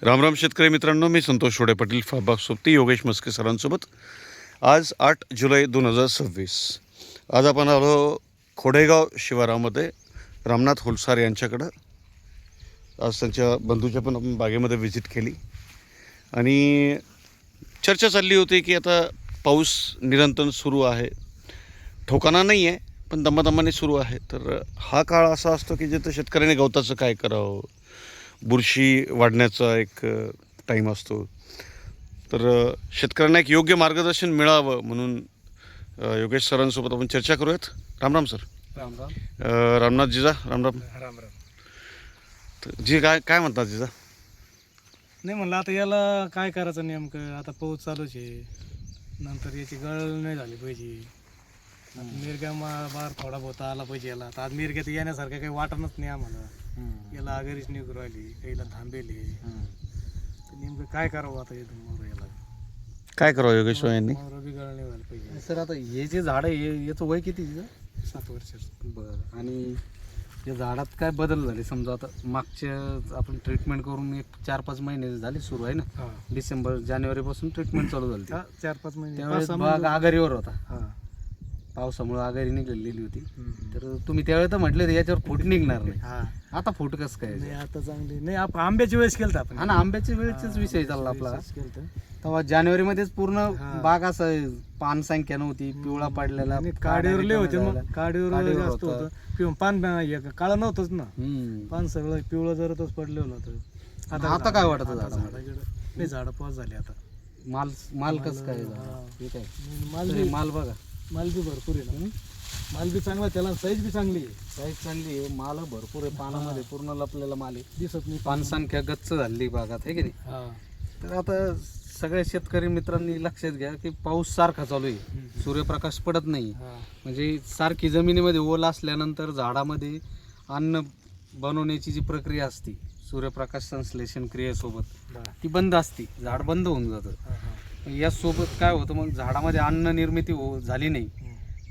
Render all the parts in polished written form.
रामराम शेतकरी मित्रांनो, मी संतोष रोडे पाटील, फाबाग सोबती योगेश मस्के सरांसोबत. आज 8 जुलै 2026. आज आपण आलो खोडेगाव शिवारामध्ये रामनाथ होलसार यांच्याकडं. आज त्यांच्या बंधूच्या पण आपण बागेमध्ये व्हिजिट केली आणि चर्चा चालली होती की आता पाऊस निरंतर सुरू आहे, ठोकाणा नाही आहे पण दमादमाने सुरू आहे. तर हा काळ असा असतो की जिथं शेतकऱ्याने गवताचं काय करावं, बुरशी वाढण्याचा एक टाईम असतो. तर शेतकऱ्यांना एक योग्य मार्गदर्शन मिळावं म्हणून योगेश सरांसोबत आपण चर्चा करूयात. रामराम सर. राम राम. रामनाथ जिजा, रामराम. राम राम. तर जी काय म्हणतात जिजा? नाही म्हणलं आता याला काय करायचं नेमकं. आता पाऊस चालूच आहे, नंतर याची गळ नाही झाली पाहिजे. मिरग्या बार थोडा बहुत आला पाहिजे याला. आता आज मिरग्यात येण्यासारखं काही वाटणच नाही आम्हाला. याला आगरीच निघू राहिली, काहीला थांबेली. तर नेमकं काय करावं आता याला? काय करावं योगेश यांनी? बी गळ नाही व्हायला पाहिजे. सर आता हे जे झाड आहे याचं वय किती? 7 वर्षाचं. बरं. आणि या झाडात काय बदल झाले? समजा आता मागच्या आपण ट्रीटमेंट करून एक 4-5 महिने झाले सुरू आहे ना. हा डिसेंबर जानेवारीपासून ट्रीटमेंट चालू झाली. 4-5 महिने. त्यावेळेस बाग आघारीवर होता, हा पावसामुळे आघारी निघालेली होती. तर तुम्ही त्यावेळेस तर म्हटले याच्यावर फूट निघणार नाही. हा आता फूट कसं काय? नाही आता चांगली नाही. आपण आंब्याची वेळेस केलं आपण. हा ना, आंब्याच्या वेळेचाच विषय चालला आपला. केलं तेव्हा जानेवारीमध्येच पूर्ण हा. बाग असं पान संख्या नव्हती, पिवळा पडलेला, काडीवर लय होते मग. काडीवर काडीवर जास्त होतं. होतं. पान काळं नव्हतंच ना. हम्म. पान सगळं पिवळं जरतच पडलेलं होतं. आता काय वाटतं आता झाडामध्ये? झाडाकडं नाही, झाडं पास झाली आता. माल कसं काय? हा. ठीक आहे. माल तरी बी माल बघा, माल बी भरपूर आहे ना. माल बी चांगला, त्याला साईज बी चांगली आहे. साईज चांगली आहे, माल भरपूर आहे, पानामध्ये पूर्ण लपलेला माल आहे. दिसत नाही पान संख्या गच्च झाली बागात, आहे की नाही? हा. तर आता सगळ्या शेतकरी मित्रांनी लक्षात घ्या की पाऊस सारखा चालू आहे, सूर्यप्रकाश पडत नाही. हा. म्हणजे सारखी जमिनीमध्ये ओल असल्यानंतर झाडामध्ये अन्न बनवण्याची जी प्रक्रिया असते सूर्यप्रकाश संश्लेषण क्रियेसोबत, ती बंद असते, झाड बंद होऊन जातं. हा. यासोबत काय होतं, मग झाडामध्ये अन्न निर्मिती झाली नाही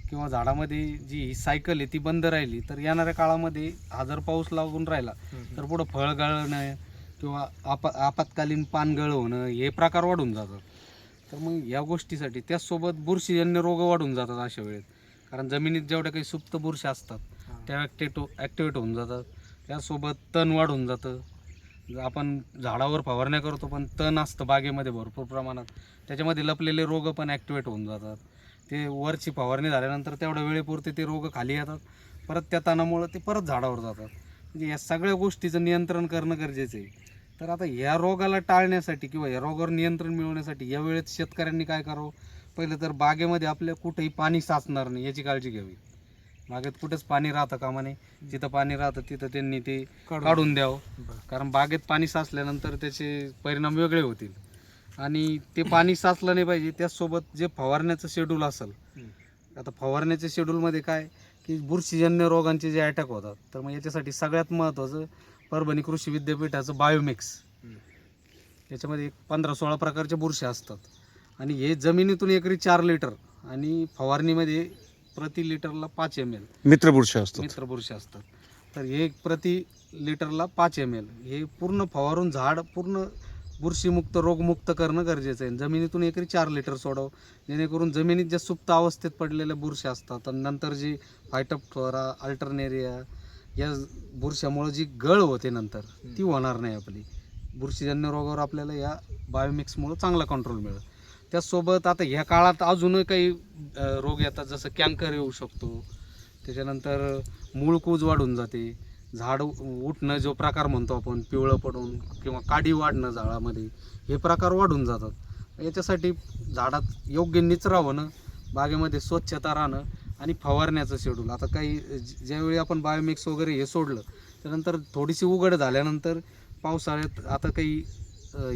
किंवा झाडामध्ये जी ही सायकल आहे ती बंद राहिली, तर येणाऱ्या काळामध्ये हा जर पाऊस लागून राहिला तर पुढं फळ गळणं किंवा आपत्कालीन पानगळ होणं हे प्रकार वाढून जातात. तर मग या गोष्टीसाठी त्याचसोबत बुरशीजन्य रोग वाढून जातात अशा वेळेत. कारण जमिनीत जेवढ्या काही सुप्त बुरशी असतात त्या ॲक्टिवेट होऊन जातात. त्यासोबत तण वाढून जातं. आपण झाडावर फवारण्या करतो पण तण असतं बागेमध्ये भरपूर प्रमाणात, त्याच्यामध्ये लपलेले रोग पण ॲक्टिवेट होऊन जातात. ते वरची फवारणी झाल्यानंतर तेवढ्या वेळेपुरते ते रोग खाली येतात, परत त्या तणामुळं ते परत झाडावर जातात. म्हणजे या सगळ्या गोष्टीचं नियंत्रण करणं गरजेचं आहे. तर आता या रोगाला टाळण्यासाठी किंवा या रोगावर नियंत्रण मिळवण्यासाठी या वेळेत शेतकऱ्यांनी काय करावं? पहिलं तर बागेमध्ये आपल्या कुठेही पाणी साचणार नाही याची काळजी घ्यावी. बागेत कुठेच पाणी राहतं कामा नये. जिथं पाणी राहतं तिथं त्यांनी ते काढून द्यावं. कारण बागेत पाणी साचल्यानंतर त्याचे परिणाम वेगळे होतील आणि ते पाणी साचलं नाही पाहिजे. त्याचसोबत जे फवारण्याचं शेड्यूल असेल, आता फवारण्याच्या शेड्यूलमध्ये काय की बुरशीजन्य रोगांचे जे अटॅक होतात, तर मग याच्यासाठी सगळ्यात महत्त्वाचं परभणी कृषी विद्यापीठाचं बायोमिक्स. याच्यामध्ये 15-16 प्रकारच्या बुरशी असतात आणि हे जमिनीतून एकरी 4 लिटर आणि फवारणीमध्ये प्रति लिटरला 5 ml मित्र बुरशी असतात. तर हे प्रति लिटरला 5 ml हे पूर्ण फवारून झाड पूर्ण बुरशीमुक्त रोगमुक्त करणं गरजेचं आहे. जमिनीतून एकरी 4 लिटर सोडावं, जेणेकरून जमिनीत ज्या सुप्त अवस्थेत पडलेल्या बुरशी असतात आणि नंतर जी फायटोप्थोरा, अल्टरनेरिया या बुरशामुळे जी गळ होते नंतर ती होणार नाही आपली. बुरशीजन्य रोगावर आपल्याला या बायोमिक्समुळं चांगला कंट्रोल मिळेल. त्याचसोबत आता ह्या काळात अजूनही काही रोग येतात, जसं कॅन्कर येऊ शकतो. त्याच्यानंतर मूळकूज वाढून जाते, झाड उठणं जो प्रकार म्हणतो आपण, पिवळं पडून किंवा काडी वाढणं झाडामध्ये, हे प्रकार वाढून जातात. याच्यासाठी झाडात योग्य निचरा होणं, बागेमध्ये स्वच्छता राहणं आणि फवारण्याचं शेड्यूल. आता काही ज्यावेळी आपण बायोमिक्स वगैरे हे सोडलं त्यानंतर थोडीशी उघड झाल्यानंतर पावसाळ्यात आता काही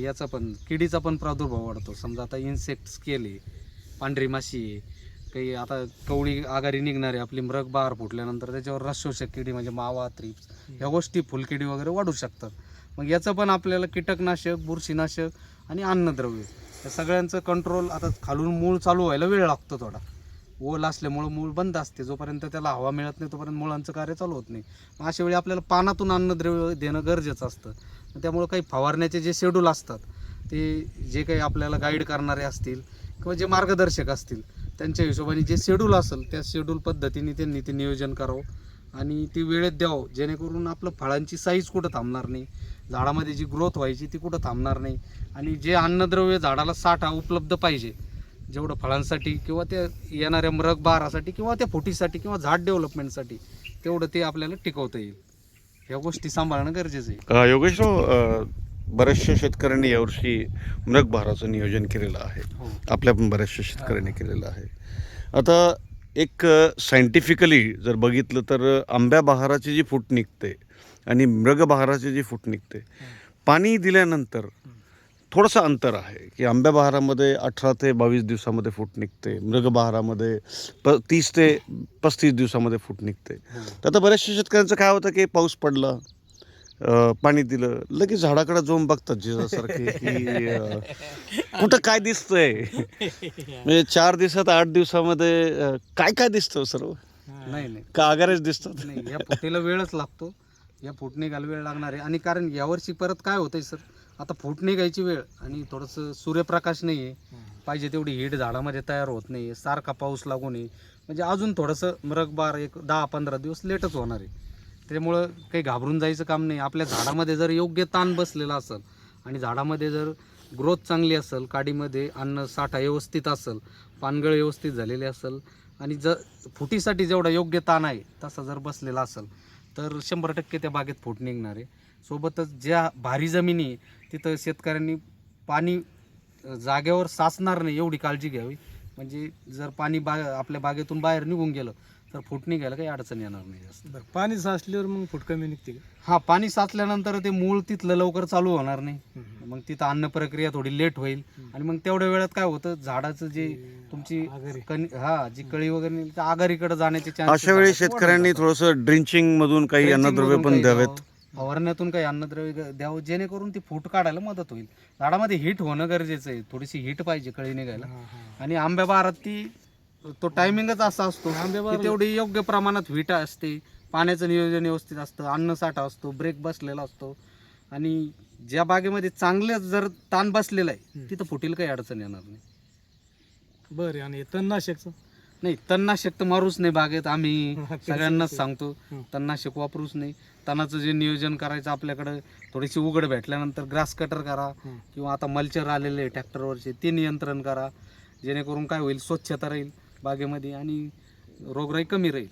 याचा पण किडीचा पण प्रादुर्भाव वाढतो. समजा आता इन्सेक्ट स्केल आहे, पांढरी माशी आहे, काही आता कवळी आघारी निघणारी आपली मृग बहार फुटल्यानंतर त्याच्यावर रसशोषक किडी म्हणजे मावा, थ्रिप्स ह्या गोष्टी, फुलकिडी वगैरे वाढू शकतात. मग याचं पण आपल्याला कीटकनाशक, बुरशीनाशक आणि अन्नद्रव्य या सगळ्यांचं कंट्रोल. आता खालून मूळ चालू व्हायला वेळ लागतो थोडा, ओल असल्यामुळं मूळ बंद असते, जोपर्यंत त्याला हवा मिळत नाही तोपर्यंत मुळांचं कार्य चालू होत नाही. मग अशा वेळी आपल्याला पानातून अन्नद्रव्य देणं गरजेचं असतं. त्यामुळं काही फवारण्याचे जे शेड्यूल असतात ते जे काही आपल्याला गाईड करणारे असतील किंवा जे मार्गदर्शक असतील त्यांच्या हिशोबाने जे शेड्यूल असेल त्या शेड्यूल पद्धतीने त्यांनी ते नियोजन करावं आणि ती वेळेत द्यावं, जेणेकरून आपलं फळांची साईज कुठं थांबणार नाही, झाडामध्ये जी ग्रोथ व्हायची ती कुठं थांबणार नाही आणि जे अन्नद्रव्य झाडाला साठा उपलब्ध पाहिजे जेवढं फळांसाठी किंवा त्या येणाऱ्या मृग बहारासाठी किंवा त्या फुटीसाठी किंवा झाड डेव्हलपमेंटसाठी तेवढं ते आपल्याला टिकवता येईल. ह्या गोष्टी सांभाळणं गरजेचं आहे. योगेशराव, बऱ्याचशा शेतकऱ्यांनी यावर्षी मृग बहाराचं नियोजन केलेलं आहे. हो. आपल्या पण बऱ्याचशा शेतकऱ्यांनी केलेलं आहे. आता एक सायंटिफिकली जर बघितलं तर आंब्या बहाराची जी फूट निघते आणि मृग बहाराची जी फूट निघते, पाणी दिल्यानंतर थोडंसं अंतर आहे की आंब्या बहारामध्ये 18 ते 22 दिवसामध्ये फूट निघते, मृग बहारामध्ये 30 ते 35 दिवसामध्ये फूट निघते. तर आता बऱ्याचशा शेतकऱ्यांचं काय होतं की पाऊस पडला, पाणी दिलं, लगेच झाडाकडे जाऊन बघतात जिजासारखे की कुठं काय दिसतंय. म्हणजे 4 दिवसात 8 दिवसामध्ये काय काय दिसतं सर्व, नाही का आगारच दिसतात. नाही, या फुटीला वेळच लागतो, या फूट निघायला वेळ लागणार आहे. आणि कारण यावर्षी परत काय होतंय सर, आता फूट निघायची वेळ आणि थोडंसं सूर्यप्रकाश नाही आहे, पाहिजे तेवढी हीट झाडामध्ये तयार होत नाही, सारखा पाऊस लागू नये, म्हणजे अजून थोडंसं मृगबार एक 10-15 दिवस लेटच होणार आहे. त्यामुळं काही घाबरून जायचं काम नाही. आपल्या झाडामध्ये जर योग्य ताण बसलेला असेल आणि झाडामध्ये जर ग्रोथ चांगली असेल, काडीमध्ये अन्न साठा व्यवस्थित असेल, पानगळ व्यवस्थित झालेले असेल आणि जर फुटीसाठी जेवढा योग्य ताण आहे तसा जर बसलेला असेल तर 100% त्या बागेत फूट निघणार आहे. सोबतच ज्या भारी जमिनी आहे तिथं शेतकऱ्यांनी पाणी जागेवर साचणार नाही एवढी काळजी घ्यावी. म्हणजे जर पाणी आपल्या बागेतून बाहेर निघून गेलं तर फूट निघायला काही अडचण येणार नाही जास्त. बरं, पाणी साचल्यावर मग फूट कमी निघते का? हा, पाणी साचल्यानंतर ते मूळ तिथलं लवकर चालू होणार नाही, मग तिथं अन्न प्रक्रिया थोडी लेट होईल आणि मग तेवढ्या वेळात काय होतं, झाडाचं जे तुमची जी कळी वगैरे निघते, त्या आघारीकडे जाण्याचे चान्स. अशा वेळी शेतकऱ्यांनी थोडंसं ड्रिंचिंग मधून काही अन्नद्रव्य पण द्यावेत, फवारण्यातून काही अन्नद्रव्य द्यावं, जेणेकरून ती फूट काढायला मदत होईल. झाडामध्ये हीट होणं गरजेचं आहे, थोडीशी हीट पाहिजे कळी निघायला. आणि आंब्या बहारात तो टायमिंगच असा असतो की तेवढी योग्य प्रमाणात हीट असते, पाण्याचं नियोजन व्यवस्थित असतं, अन्न साठा असतो, ब्रेक बसलेला असतो आणि ज्या बागेमध्ये चांगलं जर ताण बसलेला आहे तिथं फुटीला काही अडचण येणार नाही. बरं, आणि तणनाशकचं? नाही, तणनाशक तर मारूच नाही बागेत. आम्ही सगळ्यांनाच सांगतो तणनाशक वापरूच नाही. तणाचं जे नियोजन करायचं आपल्याकडं, थोडीशी उघड भेटल्यानंतर ग्रास कटर करा किंवा आता मल्चर आलेले आहे ट्रॅक्टरवरचे ते नियंत्रण करा, जेणेकरून काय होईल, स्वच्छता राहील बागेमध्ये आणि रोगराई कमी राहील.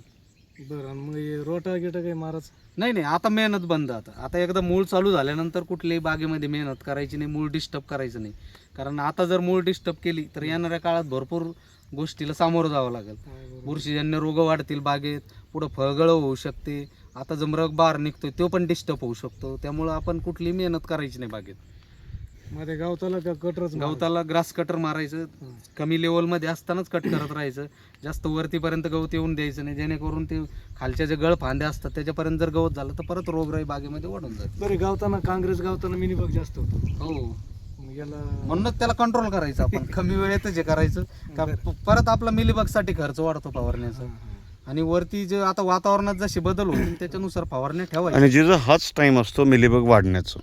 बरं, आणि मग रोटा गिटा काही मारायचं? नाही, आता मेहनत बंद. आता एकदा मूळ चालू झाल्यानंतर कुठल्याही बागेमध्ये मेहनत करायची नाही, मूळ डिस्टर्ब करायचं नाही. कारण आता जर मूळ डिस्टर्ब केली तर येणाऱ्या काळात भरपूर गोष्टीला सामोरं जावं लागेल. बुरशीजन्य रोग वाढतील बागेत, पुढं फळगळ होऊ शकते, आता जो मृग बहार निघतोय तो पण डिस्टर्ब होऊ शकतो. त्यामुळं आपण कुठलीही मेहनत करायची नाही बागेत. मध्ये गवताला का कटरच? गवताला ग्रास कटर मारायचं, कमी लेवलमध्ये असतानाच कट करत राहायचं, जास्त वरतीपर्यंत गवत येऊन द्यायचं नाही, जेणेकरून ते खालच्या जे गळ फांद्या असतात त्याच्यापर्यंत जर गवत झालं तर परत रोगराई बागेमध्ये वाढून जाईल. बरं, गावताना काँग्रेस गावताना मिनीबग जास्त होतो. हो, मग याला म्हणूनच त्याला कंट्रोल करायचं आपण, कमी वेळेतच जे करायचं का परत आपला मिलीबगसाठी खर्च वाढतो फवारण्याचा. आणि वरती जे आता वातावरणात जसे बदल होतील त्याच्यानुसार फवारण्या ठेवायच्या. आणि जिथं हाच टाइम असतो मिलीबग वाढण्याचं,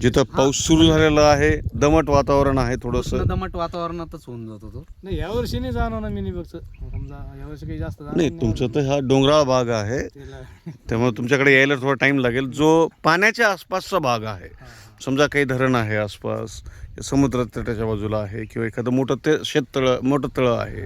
जिथं पाऊस सुरू झालेला आहे, दमट वातावरण आहे, थोडंसं दमट वातावरणातच होऊन जातो तो. नाही, यावर्षी नाही जाणव ना मिनीबगचं, समजा यावर्षी काही जास्त नाही. तुमचं तर हा डोंगराळ भाग आहे त्यामुळे तुमच्याकडे यायला थोडा टाइम लागेल. जो पाण्याच्या आसपासचा भाग आहे, समजा काही धरण आहे आसपास, समुद्र तटाच्या बाजूला आहे किंवा एखादं मोठं तळं आहे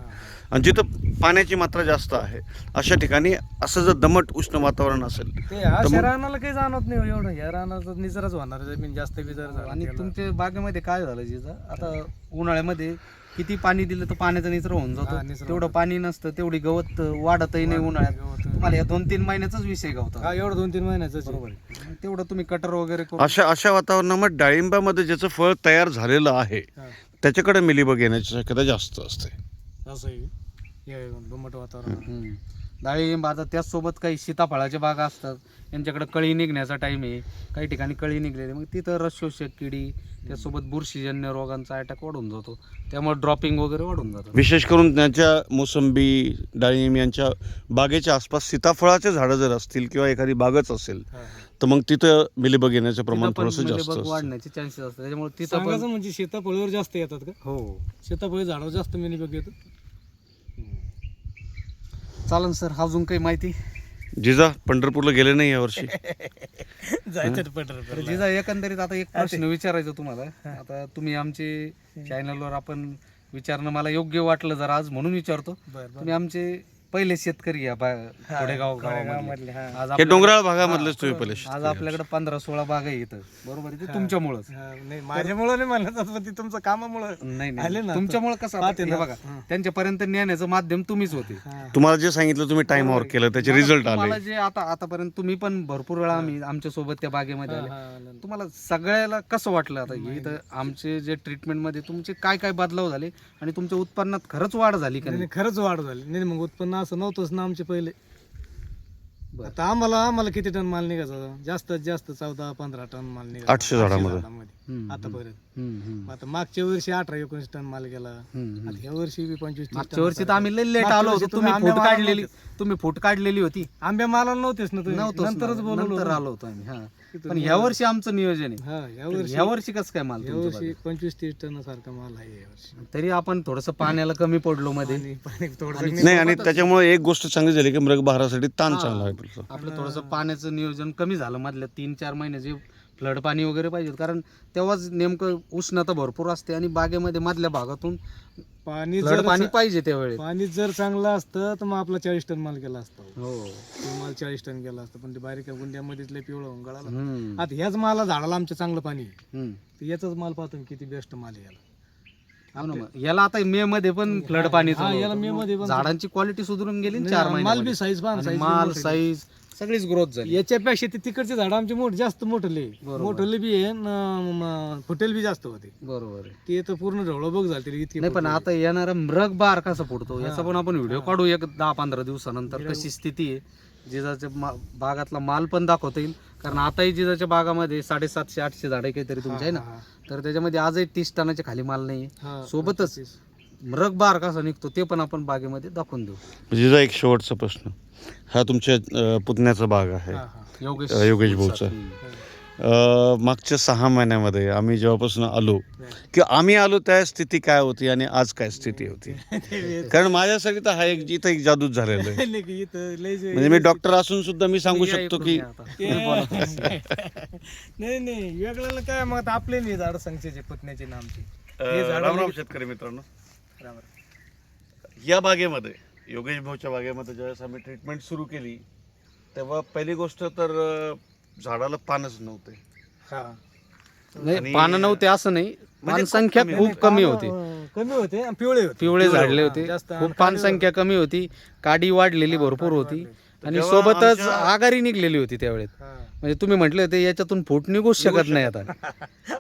आणि जिथं पाण्याची मात्रा जास्त आहे, अशा ठिकाणी असं जर दमट उष्ण वातावरण असेल ते अशा रानाला काही जाणवत नाही एवढं. या रानाचा निचराच होणार जमीन जास्त बिजार. आणि तुमच्या बागेमध्ये काय झालं जिथं आता उन्हाळ्यामध्ये किती पाणी दिलं तर पाण्याचा निचरा होऊन जातो, तेवढं पाणी नसतं, तेवढी गवत वाढतही नाही उन्हाळ्यात. तुम्हाला या 2-3 महिन्याचाच विषय गवता, एवढं 2-3 महिन्याचं बरोबर. तेवढं तुम्ही कटर वगैरे करून अशा वातावरणामध्ये डाळिंबामध्ये ज्याचं फळ तयार झालेलं आहे त्याच्याकडे मिलीबग येण्याची शक्यता जास्त असते. असं आहे दमट वातावरण. डाळिंब, आता त्याचसोबत काही सीताफळाच्या बागा असतात, यांच्याकडे कळी निघण्याचा टाईम आहे, काही ठिकाणी कळी निघलेली, मग तिथं रसशोषक किडी त्याचसोबत बुरशीजन्य रोगांचा अटॅक वाढून जातो, त्यामुळे ड्रॉपिंग वगैरे वाढून जातं. विशेष करून त्यांच्या मोसंबी, डाळिंब यांच्या बागेच्या आसपास सीताफळाचे झाडं जर असतील किंवा एखादी बागच असेल तर मग तिथं मिलीबग येण्याचं प्रमाण तिथं पण थोडंसं जास्त मिलीबग असतं. वाढण्याचे चान्सेस असतात, त्याच्यामुळे तिथं सांगायचं पण म्हणजे सीताफळीवर जास्त येतात का? हो सीताफळी झाडावर जास्त मिलीबग येतात. चालन सर. अजून काही माहिती? जिजा पंढरपूरला गेले नाही यावर्षी? जायचं तर पंढरपूरला. जिजा, एकंदरीत आता एक प्रश्न विचारायचा तुम्हाला. आता तुम्ही आमचे चॅनलवर आपण विचारणं मला योग्य वाटलं जरा आज, म्हणून विचारतो. बरं तुम्ही आमचे पहिले शेतकरी या खोडेगाव गावामधले. मधले हा. आज हे आपल्या- डोंगराळ भागामधलेच तुम्ही पहिले आज आपल्याकडे 15-16 बाग आहे इथं, बरोबर आहे, ते तुमच्यामुळंच. हा, नाही माझ्यामुळं नाही म्हणत असं, पण ते तुमचं कामामुळं. नाही आले नाही ना तुमच्यामुळे कसं आता पाहते हे ना. बघा, त्यांच्यापर्यंत नेण्याचं माध्यम तुम्हीच होते. हा. तुम्हाला जे सांगितलं तुम्ही टाइमवर केलं त्याचे रिझल्ट तुम्हाला आले. जे आतापर्यंत तुम्ही पण भरपूर वेळा आम्ही आमच्या सोबत त्या बागेमध्ये आले, हा, नंतर. तुम्हाला सगळ्याला कसं वाटलं आता हे इथं आमचे जे ट्रीटमेंट मध्ये तुमचे काय काय बदलाव झाले आणि तुमच्या उत्पन्नात खरंच वाढ झाली का नाही, नाही? नाही, खरंच वाढ झाली. नाही मग उत्पन्न असं नव्हतंच ना आमचे पहिले. बरं. आता आम्हाला किती टन माल निघायचा? जास्तीत जास्त 14-15 टन माल निघायचा 800 झाडामध्ये. हम्म, आतापर्यंत. हम्म. आता मागच्या वर्षी 18-19 टन माल गेला. हम्म. आता ह्या वर्षी बी 25-30 मागच्या वर्षी तर आम्ही लय लेट मागच्या आलो वर्षी होतो. तुम्ही आंब्या फूट मालाला काढलेली, तुम्ही फूट काढलेली होती. आंब्या मालाला नव्हतेच ना तुम्ही. नव्हतोच नंतरच ना. बोलवलं नंतर होतं. आलो होतो आम्ही. हा. तिथून पण ह्या वर्षी आमचं नियोजन आहे. हा, ह्या वर्षी कसं काय माल ह्या तुमच्या वर्षी बागेत? 25-30 टन सारखा माल आहे या वर्षी. तरी आपण थोडस पाण्याला कमी पडलो मध्ये. पाणी थोडंसं आणि नाही, आणि त्याच्यामुळे एक गोष्ट चांगली झाली की मृगबहारासाठी ताण चांगला आहे तुमचा. आपलं थोडंसं पाण्याचं नियोजन कमी झालं मधल्या 3-4 महिने जे फ्लड पाणी वगैरे पाहिजे, कारण तेव्हाच नेमकं उष्णता भरपूर असते आणि बागेमध्ये मधल्या भागातून पाणी फ्लड जर पाणी पाहिजे त्यावेळेस. पाणी जर चांगलं असतं तर मग आपला 40 टन माल गेला असता. हो. तो माल 40 टन गेला असता, पण ते बारीक गुंड्यामध्येच लय पिवळं होऊन गळाला. हम्म. आता ह्याच माला झाडाला आमच्या चांगलं पाणी आहे. हम्म. तर याचाच माल पाहतो मी किती बेस्ट माल आहे याला. हो ना मग. याला आता मे मध्ये पण फ्लड पाणी हा, याला मे मध्ये पण झाडांची क्वालिटी सुधारून गेली ना नाही, 4 माल बी महिन्यामध्ये. साईज पहा ना, आणि size बी माल मोठी. साईज सगळीच ग्रोथ झाली. याच्यापेक्षा ते तिकडचे झाड आमचे जास्त मोठले बरोबर. मोठले बी आहे फुटेल बी जास्त होते. बरोबर आहे. ते तर पूर्ण ढवळबग झाले इतके. नाही पण आता येणारा मृग बार कसा फुटतो याचा पण आपण व्हिडिओ काढू एक 10-15 दिवसानंतर, कशी स्थिती आहे जिजाच्या बागातला माल पण दाखवता येईल. कारण आताही जिजाच्या बागामध्ये 750-800 झाडे काहीतरी तुमच्या आहे ना, तर त्याच्यामध्ये आजही 30 टनाच्या खाली माल नाही. हा, सोबतच मृग बार कसा निघतो ते पण आपण बागेमध्ये दाखवून देऊ. जिजा, एक शेवटचा प्रश्न. हा तुमच्या पुतण्याचा भाग आहे, हा, हा. योगेश भाऊचा. मागच्या 6 महिन्यामध्ये आम्ही जेव्हापासून आलो किंवा आम्ही आलो त्या स्थिती काय होती आणि आज काय स्थिती होती? कारण माझ्यासाठी तर हा एक इथं एक जादूच झालेलं आहे. नाही की इथं लय जे- म्हणजे मी डॉक्टर असून सुद्धा मी सांगू या शकतो इकडून की या आता. नाही वेगळ्याला काय मग आता आपले नाही झाड संख्येचे पुतण्याचे नामचे हे झाडं राम राम लगेच- शेतकरी मित्रांनो. राम राम. या बागेमध्ये, योगेश भाऊच्या बागेमध्ये ज्यावेळेस आम्ही ट्रीटमेंट सुरू केली तेव्हा पहिली गोष्ट तर झाडाला पानच नव्हते. हा. नाही आणि- पानं नव्हते असं नाही, म्हणजे पान संख्या खूप खूप कमी होती. कमी होते आणि पिवळे होते. पिवळे झाडले होते, जास्त खूप पान संख्या कमी होती, काडी वाढलेली भरपूर होती आणि जेव्हा सोबतच आमच्या- आघाडी निघलेली होती त्यावेळेस. हा. म्हणजे तुम्ही म्हटले होते याच्यातून फूट निघूच शकत नाही आता.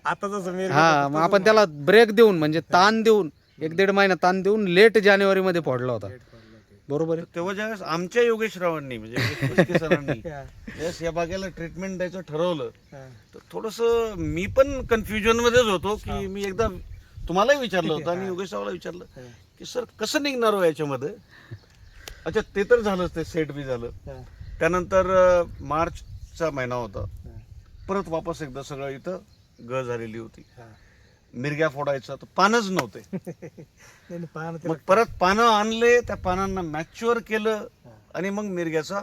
आता जसं मी हा, मग आपण त्याला ब्रेक देऊन म्हणजे ताण देऊन 1-1.5 महिना ताण देऊन लेट जानेवारी मध्ये फोडला होता. बरोबर आहे. तेव्हा ज्यावेळेस आमच्या योगेशरावांनी म्हणजे योगेश म्हस्के सरांनी ज्यावेळेस या बागेला ट्रीटमेंट द्यायचं ठरवलं तर थोडंसं मी पण कन्फ्युजन मध्येच होतो की मी एकदा तुम्हालाही विचारलं होतं आणि योगेशरावाला विचारलं की सर कसं निघणार हो याच्यामध्ये. अच्छा, ते तर झालंच, ते सेट बी झालं. त्यानंतर मार्चचा महिना होता, परत वापस एकदा सगळं इथं गळ झालेली होती. मिरग्या फोडायचा तर पानच नव्हते. मग परत पानं आणले, त्या पानांना मॅच्युअर केलं आणि मग मिरग्याचा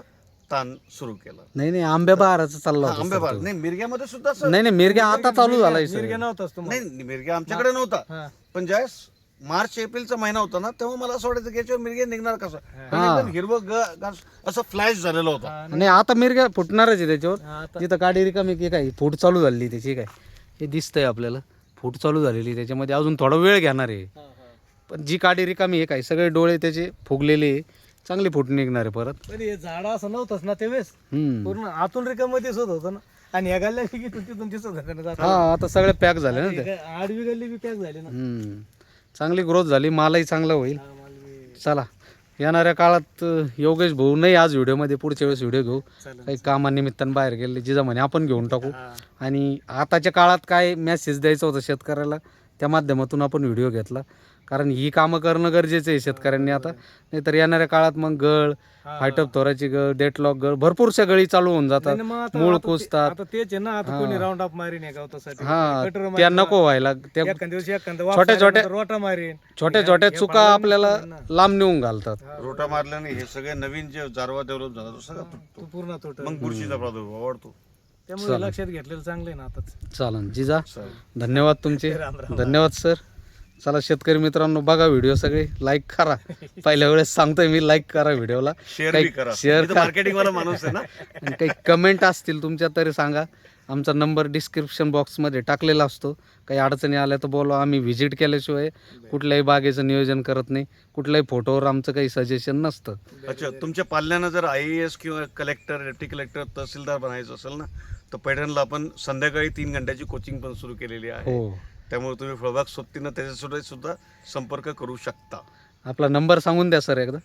ताण सुरू केला. नाही आंब्या बहाराचा चालला होता आंब्या सर बाग तो. नाही, मिरग्यामध्ये सुद्धा असं- नाही मिरग्या आता चालू झालाय सर. मिरग्या नव्हताच तुम्हाला. नाही, मिरग्या आमच्याकडे नव्हता. पण ज्यावेळेस मार्च एप्रिलचा महिना होता ना तेव्हा मला असं वाटायचं की याच्यावर मिरग्या निघणार कसं. एकदम हिरवं असं फ्लॅश झालेलं होता. नाही आता मिरग्या फुटणारच आहे त्याच्यावर. आता- जिथं काडी रिकामी की काय फूट चालू झालेली त्याची, काय हे दिसतंय आपल्याला, फूट चालू झालेली त्याच्यामध्ये अजून थोडा वेळ घेणार आहे. पण जी काडी रिकामी आहे काय सगळे डोळे त्याचे फुगलेले आहे, चांगली फूट निघणार आहे परत. पण हे झाड असं नव्हतंच ना त्यावेळेस. हम्म. पूर्ण आतून रिकामध्येच होत होतं ना. आणि ह्या गल्ल्या तिथून दिसत होत्या. हा आता सगळे पॅक झाले ना ते. आडवी गल्ली बी पॅक झाली ना. चांगली ग्रोथ झाली, मालही चांगला होईल. हा, माल बी- चला येणाऱ्या काळात योगेश भाऊ नाही आज व्हिडिओमध्ये, पुढच्या वेळेस व्हिडिओ घेऊ. चालेल. काही कामानिमित्तानं बाहेर गेले जिजा म्हणे आपण घेऊन टाकू. हा. आणि आताच्या काळात काय मेसेज द्यायचं होतं शेतकऱ्याला, त्या माध्यमातून आपण व्हिडिओ घेतला. कारण ही कामं करणं गरजेचं आहे शेतकऱ्यांनी आता, नाहीतर येणाऱ्या काळात मग गळ, हा. फायटअप थोराची गळ, डेटलॉक गळ, भरपूरशा गळी चालू होऊन जातात, नाही, मग आता- मूळ आता ते- कुजतात. आता तेच आहे ना, आता हा. कोणी राऊंड अप मारीन आहे गवतासाठी, हा, कटर मारीन, त्या नको व्हायला. त्या एखाद्या दिवशी एखादा छोट्या- छोट्या- रोटा मारीन, छोट्या हे- छोट्या हे चुका पाळलं आपल्याला नाही ना. लांब नेऊन घालतात. रोटा मारल्याने हे सगळे नवीन जे जारवा डेव्हलप झाला तो सगळा तो तुटतो, पूर्ण तुटल. मग बुरशीचा प्रादुर्भाव वाढतो. त्यामुळे चालेल. लक्षात घेतलेलं चांगलं आहे ना आताच. चालन जिजा, चालेल. धन्यवाद तुमचे. राम राम. धन्यवाद सर. चला शेतकरी मित्रांनो, बघा व्हिडिओ सगळे लाईक करा. पहिल्या वेळेस सांगतोय मी, लाईक करा व्हिडिओला, शेअर काही बी करा. शेअर मी तर मार्केटिंग वाला माणूस आहे ना. आणि काही कमेंट असतील तुमच्या तरी सांगा. आमचा नंबर डिस्क्रिप्शन बॉक्समध्ये टाकलेला असतो. काही अडचणी आल्या तर बोलवा. आम्ही व्हिजिट केल्याशिवाय कुठल्याही बागेचं नियोजन करत नाही. कुठल्याही फोटोवर आमचं काही सजेशन नसतं. अच्छा, तुमच्या पाल्यानं जर IAS किंवा कलेक्टर, डेप्टी कलेक्टर, तहसीलदार बनायचं असेल ना, तर पैठणला आपण संध्याकाळी 3 घंट्याची कोचिंग पण सुरू केलेली आहे. हो, त्यामुळे तुम्ही फळबाग सोबतीनं त्याच्यासोबत सुद्धा संपर्क करू शकता. आपला नंबर सांगून द्या सर एकदा.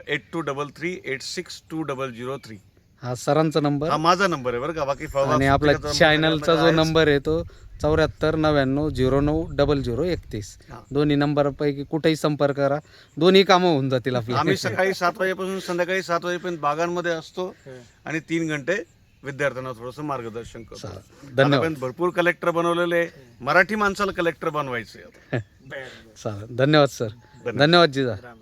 8233862003 हा सरांचा नंबर. हा माझा नंबर आहे बरं का. बाकी फळबाग आणि आपला सोबतीचा नंबर चॅनलचा जो आहेच. नंबर आहे तो 7499090031. हा. दोन्ही नंबरपैकी कुठेही संपर्क करा, दोन्ही कामं होऊन जातील आपली. आम्ही सकाळी 7 वाजेपासून संध्याकाळी 7 वाजेपर्यंत बागांमध्ये असतो आणि 3 घंटे विद्यार्थ्यांना थोडंसं मार्गदर्शन करतो. चालेल. आता धन्यवाद. पण भरपूर कलेक्टर बनवलेले आहे. मराठी माणसाला कलेक्टर बनवायचे. चालेल. धन्यवाद सर. धन्यवाद जिजा. राम राम.